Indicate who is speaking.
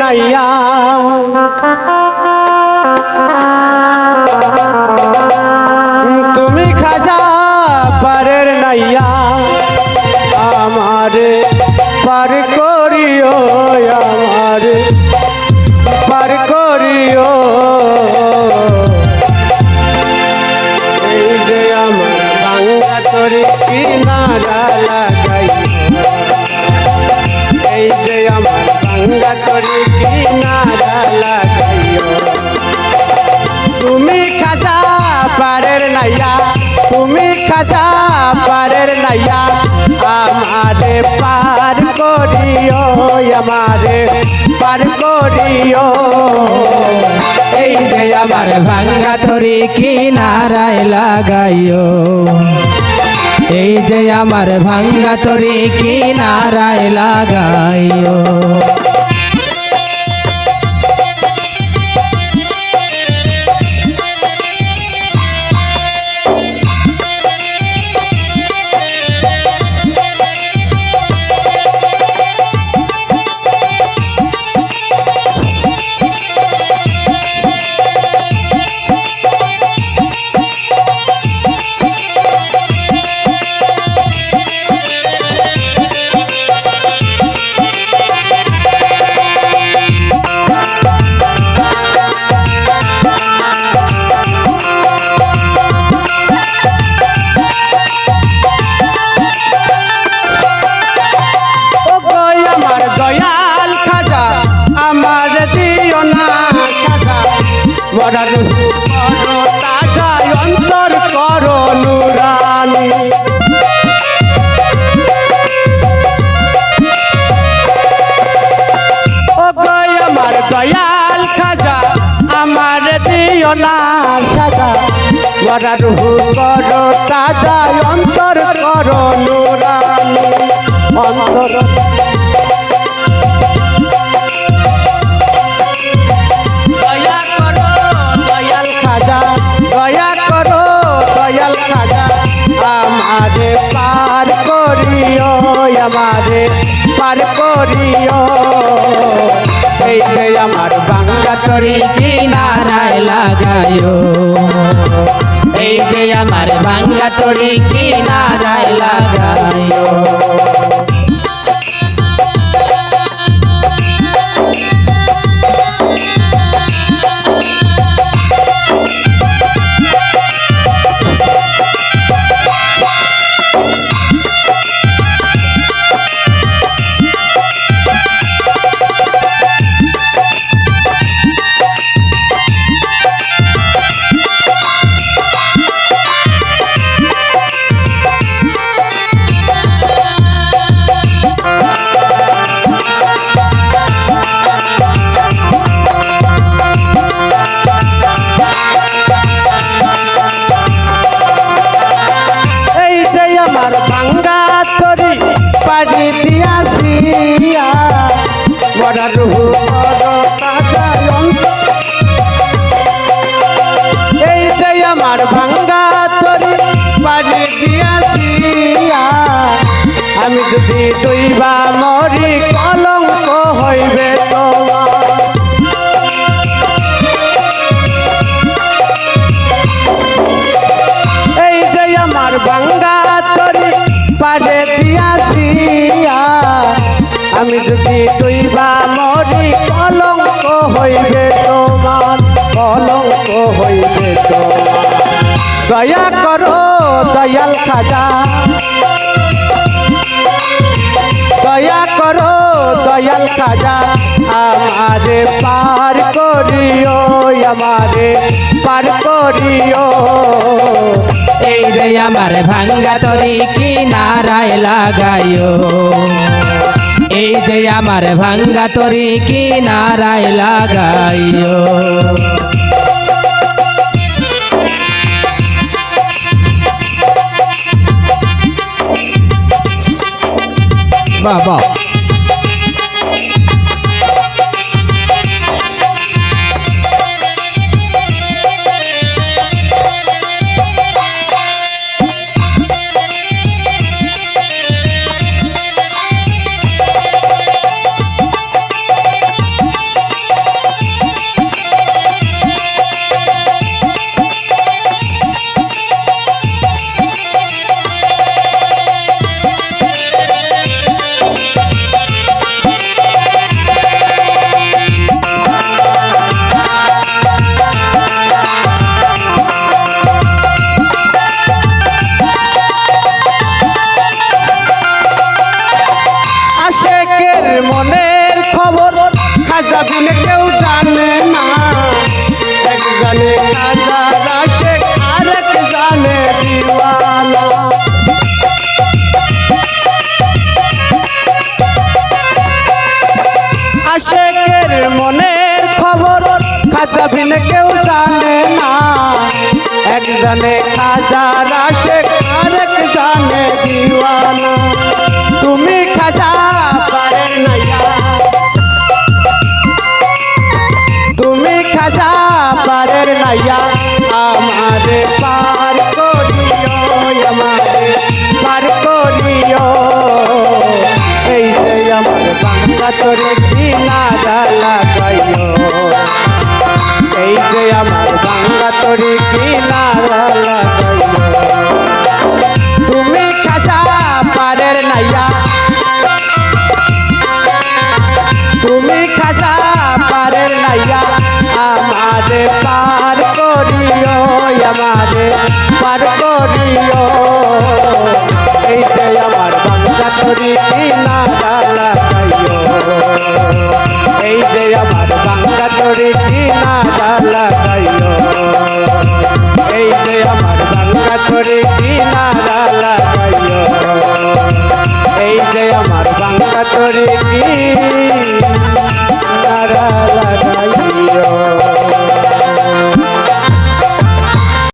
Speaker 1: নাইয়া তুমি খাজা পারের নাইয়া আমার পার করিও আমার পার করিও এই যে আমার বাংলা তরি কিনারা লাগাই এই যে আমার বাংলা তরি কিনারা লাগাইও তুমি খাজা পারের নাইয়া তুমি খাজা পারের নাইয়া আমারে পার করিও আমারে পার করিও
Speaker 2: এই যে আমার ভাঙ্গা তরি কিনারায় লাগাইও এই যে আমার ভাঙ্গা তরি কিনারায় লাগাইও
Speaker 1: মরার করো তাজা অন্তর করো নুরানি ও গো আমার দয়াল খাজা আমার দিও না সাজা মরার করো তাজা অন্তর করো নুরানি অন্তর দয়া করো দয়াল খাজা আমারে পার করিও আমারে পার করিও এই যে আমার বাংলা
Speaker 2: তরি কিনারায় লাগাইও এই যে আমার ভাঙ্গা তরি কিনারায় লাগাইও
Speaker 1: এই যে আমার ভাঙ্গা তরি পানি দিয়াছিয়া আমি যদি ডুইবা মরি কলঙ্ক হইবে তোমার এই যে আমার ভাঙ্গা তরি পানি দিয়াছিয়া আমি যদি ডুইবা মরি কলঙ্ক হইবে তোমার কলঙ্ক হইবে তোমার দয়া করো দয়াল খাজা দয়া করো দয়াল খাজা আমারে পার করিও আমারে পার করিও
Speaker 2: এই যে আমার ভাঙ্গা তরি কিনারায় লাগাইও এই যে আমার ভাঙ্গা তরি কিনারায় লাগাইও বাবা
Speaker 1: আশেকের মনের খবর খাজা বিনে কেউ জানে না এক জানে খাজার আশেক আর এক জানে দিওয়ানা আশেকের মনের খবর খাজা বিনে কেউ জানে না এক জানে খাজার আশেক আর এক জানে দিওয়ানা তুমি খাজা পারের নাইয়া তুমি খাজা পারের নাইয়া আমারে পার করিও আমারে পার করিও এই যে আমার বাংলা তোরে কিনারা লাগাইও এই যে আমার বাংলা তোরে কিনারা লাগাইও তুমি খাজা পারের নাইয়া